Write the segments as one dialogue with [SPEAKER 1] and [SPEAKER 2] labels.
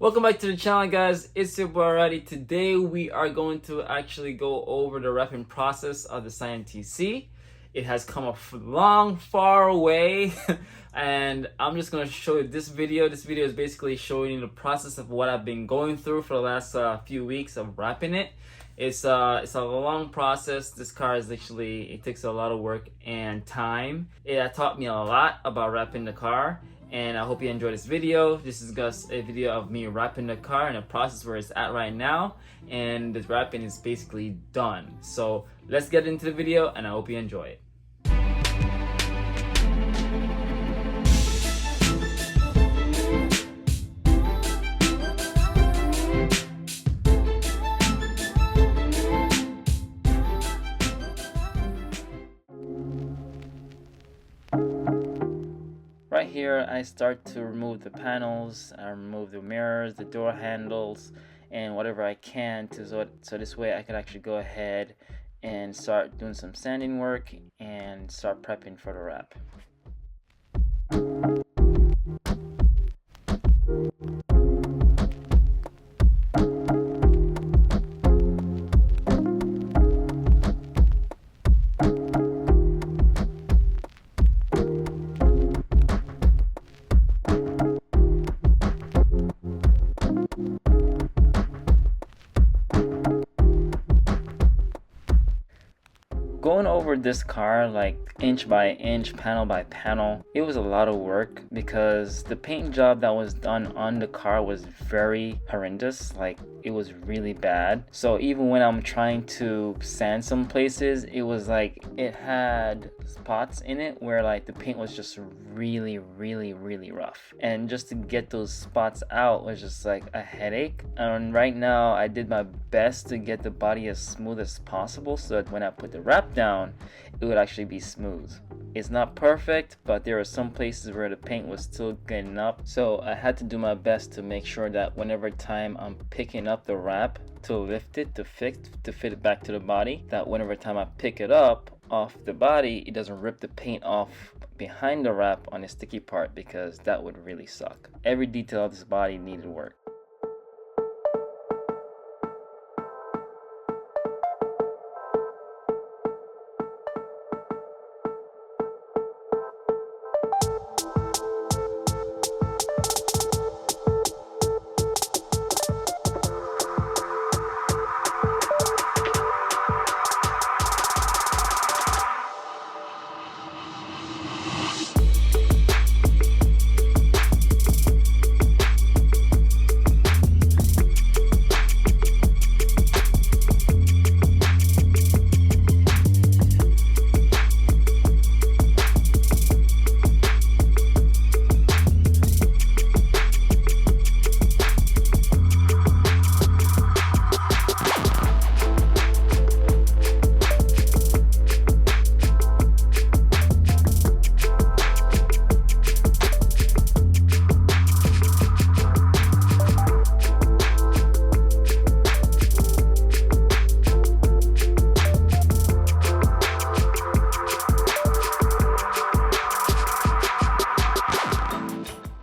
[SPEAKER 1] Welcome back to the channel, guys. It's your boy Roddy. Today we are going to actually go over the wrapping process of the Scion TC. It has come a long, far way and I'm just going to show you this video. This video is basically showing you the process of what I've been going through for the last few weeks of wrapping it. It's a long process. This car is literally, it takes a lot of work and time. It taught me a lot about wrapping the car. And I hope you enjoy this video. This is just a video of me wrapping the car and the process where it's at right now. And the wrapping is basically done. So let's get into the video and I hope you enjoy it. Right here, I start to remove the panels, I remove the mirrors, the door handles, and whatever I can so this way I could actually go ahead and start doing some sanding work and start prepping for the wrap. Going over this car like inch by inch, panel by panel, it was a lot of work because the paint job that was done on the car was very horrendous. Like, it was really bad. So even when I'm trying to sand some places, it was like it had spots in it where like the paint was just really rough, and just to get those spots out was just like a headache. And right now I did my best to get the body as smooth as possible so that when I put the wrap down it would actually be smooth. It's not perfect, but there are some places where the paint was still getting up, so I had to do my best to make sure that whenever time I'm picking up the wrap to lift it, to fit it back to the body, that whenever time I pick it up off the body, it doesn't rip the paint off behind the wrap on the sticky part, because that would really suck. Every detail of this body needed work.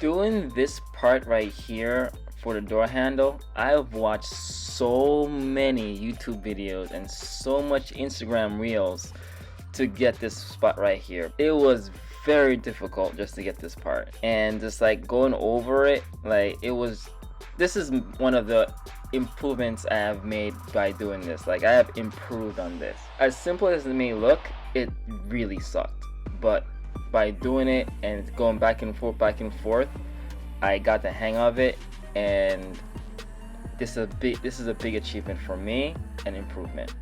[SPEAKER 1] Doing this part right here for the door handle, I've watched so many YouTube videos and so much Instagram reels to get this spot right here. It was very difficult just to get this part, and just like going over it, like this is one of the improvements I have made by doing this. Like, I have improved on this. As simple as it may look, it really sucked, but by doing it and going back and forth, I got the hang of it, and this is a big achievement for me, an improvement.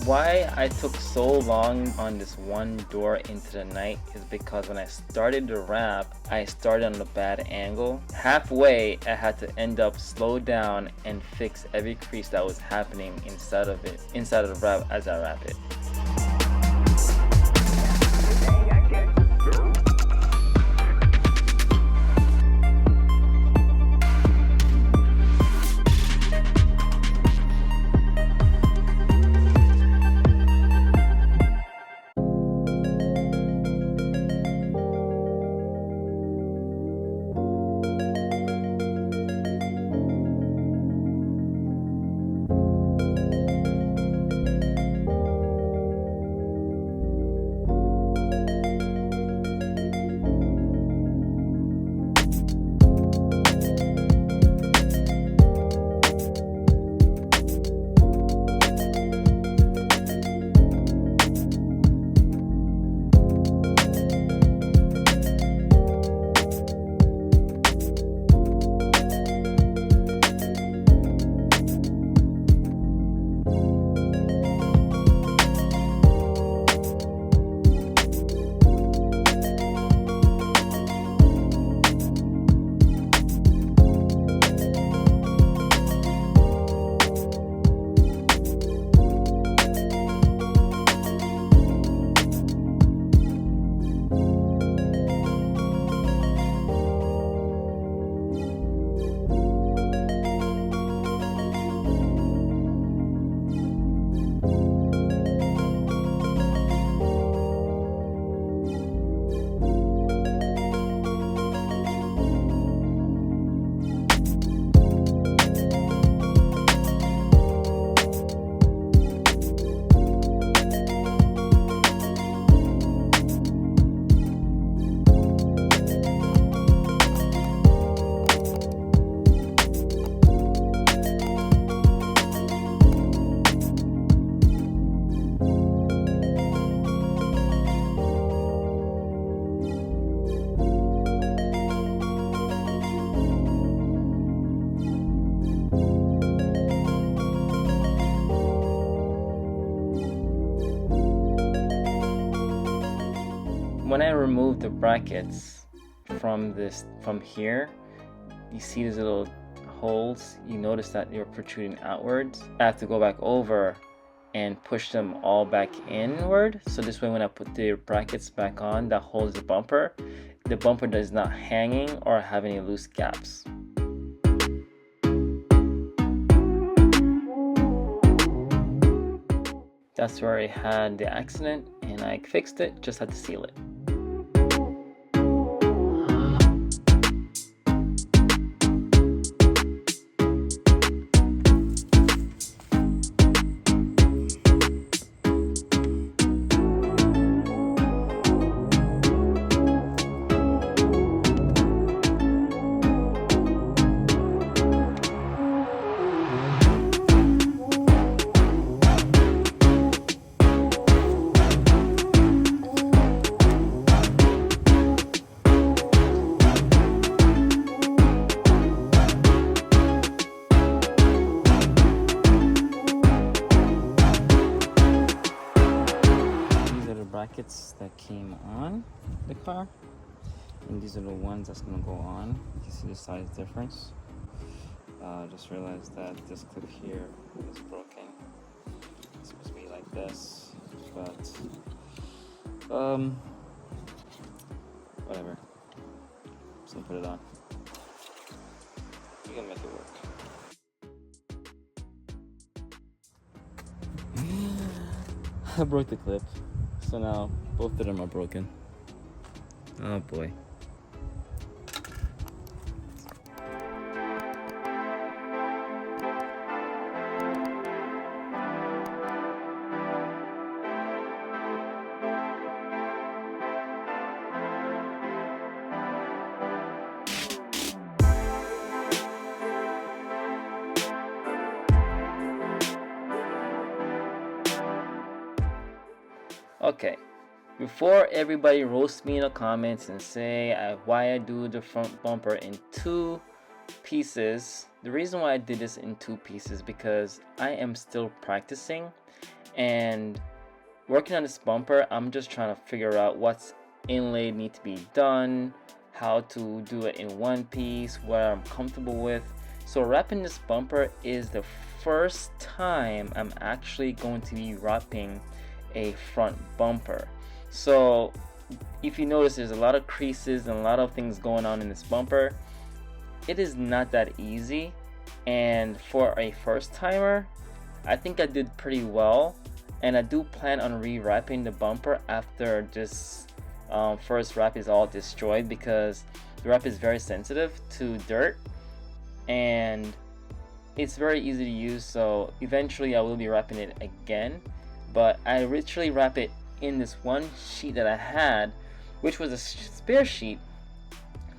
[SPEAKER 1] Why I took so long on this one door into the night is because when I started the wrap, I started on a bad angle. Halfway, I had to end up slow down and fix every crease that was happening inside of the wrap as I wrap it. When I remove the brackets from here, you see these little holes. You notice that they're protruding outwards. I have to go back over and push them all back inward. So this way when I put the brackets back on that holds the bumper is not hanging or have any loose gaps. That's where I had the accident and I fixed it, just had to seal it. Brackets that came on the car, and these are the ones that's going to go on. You see the size difference. Just realized that this clip here is broken. It's supposed to be like this, but whatever. Just gonna put it on. We're gonna make it work. I broke the clip. So now both of them are broken. Oh boy. Okay, before everybody roasts me in the comments and say why I do the front bumper in two pieces, the reason why I did this in two pieces because I am still practicing, And working on this bumper, I'm just trying to figure out what's inlay need to be done, how to do it in one piece, what I'm comfortable with. So wrapping this bumper is the first time I'm actually going to be wrapping a front bumper. So if you notice, there's a lot of creases and a lot of things going on in this bumper. It is not that easy, and for a first timer, I think I did pretty well. And I do plan on re-wrapping the bumper after this first wrap is all destroyed, because the wrap is very sensitive to dirt and it's very easy to use. So eventually I will be wrapping it again, but I literally wrap it in this one sheet that I had, which was a spare sheet,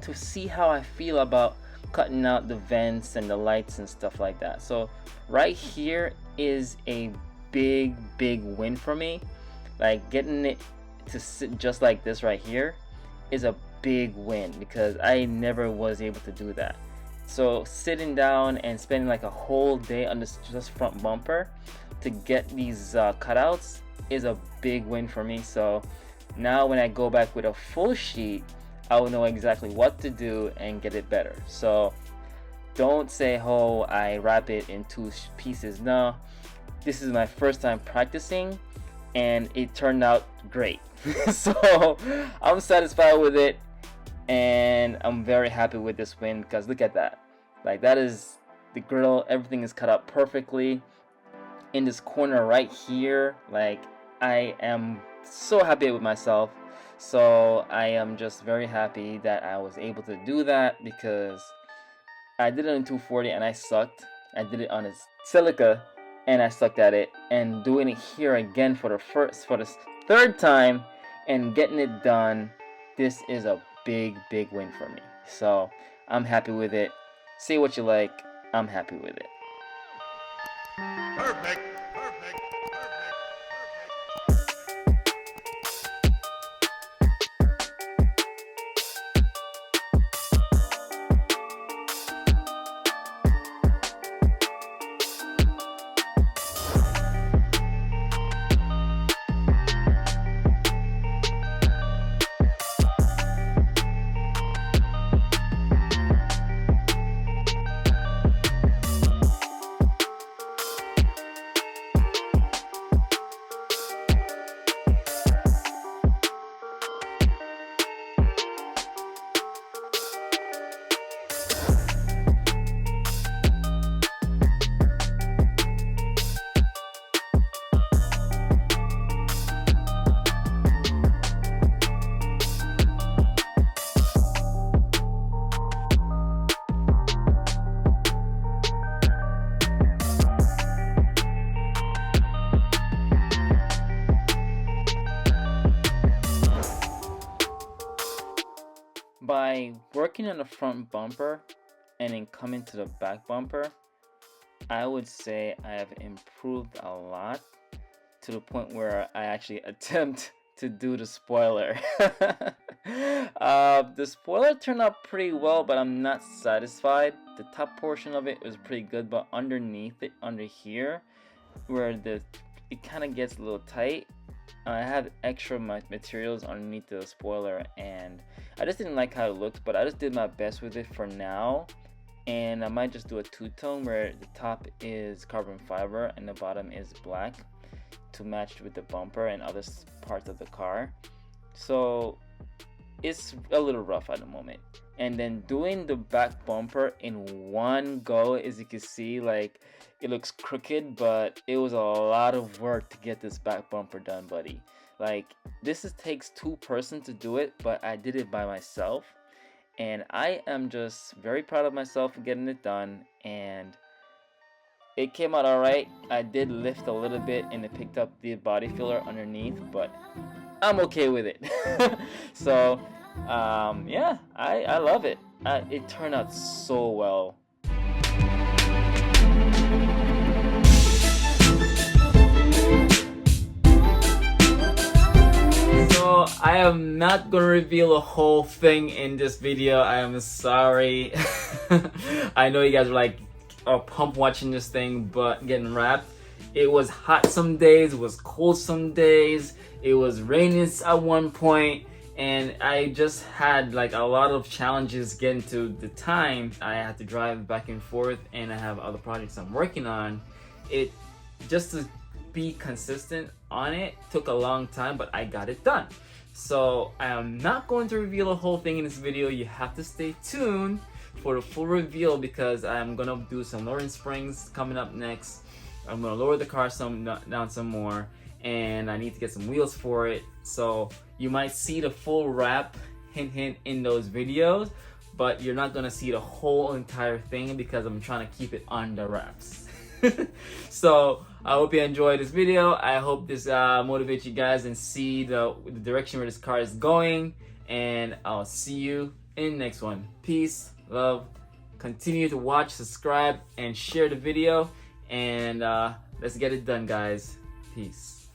[SPEAKER 1] to see how I feel about cutting out the vents and the lights and stuff like that. So right here is a big win for me. Like, getting it to sit just like this right here is a big win, because I never was able to do that. So sitting down and spending like a whole day on this just front bumper to get these cutouts is a big win for me. So now when I go back with a full sheet, I will know exactly what to do and get it better. So don't say, oh, I wrap it in two pieces. No, this is my first time practicing and it turned out great. So I'm satisfied with it and I'm very happy with this win, because look at that. Like, that is the grill, everything is cut out perfectly. In this corner right here, like, I am so happy with myself. So I am just very happy that I was able to do that, because I did it on 240 and I sucked. I did it on a silica and I sucked at it, and doing it here again for the third time and getting it done, this is a big win for me. So I'm happy with it. Say what you like, I'm happy with it.
[SPEAKER 2] Perfect.
[SPEAKER 1] By working on the front bumper and then coming to the back bumper, I would say I have improved a lot, to the point where I actually attempt to do the spoiler. The spoiler turned out pretty well, but I'm not satisfied. The top portion of it was pretty good, but underneath it, under here, where it kind of gets a little tight, I had extra materials underneath the spoiler and I just didn't like how it looked, but I just did my best with it for now. And I might just do a two-tone where the top is carbon fiber and the bottom is black, to match with the bumper and other parts of the car. So it's a little rough at the moment. And then doing the back bumper in one go, as you can see, like, it looks crooked, but it was a lot of work to get this back bumper done, buddy. Like, this takes two person to do it, but I did it by myself, and I am just very proud of myself for getting it done. And it came out all right. I did lift a little bit and it picked up the body filler underneath, but I'm okay with it. So yeah, I love it. It turned out so well. So I am not gonna reveal the whole thing in this video. I am sorry. I know you guys are like pump watching this thing, but getting wrapped It was hot some days, it was cold some days, it was raining at one point, and I just had like a lot of challenges getting to the time. I had to drive back and forth, and I have other projects I'm working on. It just to be consistent on it took a long time, but I got it done. So I am not going to reveal the whole thing in this video. You have to stay tuned for the full reveal, because I'm gonna do some lowering springs coming up next. I'm gonna lower the car down some more, and I need to get some wheels for it. So you might see the full wrap, hint in those videos, but you're not gonna see the whole entire thing because I'm trying to keep it under wraps. So I hope you enjoyed this video. I hope this motivates you guys and see the direction where this car is going, and I'll see you in the next one. Peace, love, continue to watch, subscribe, and share the video, and let's get it done, guys. Peace.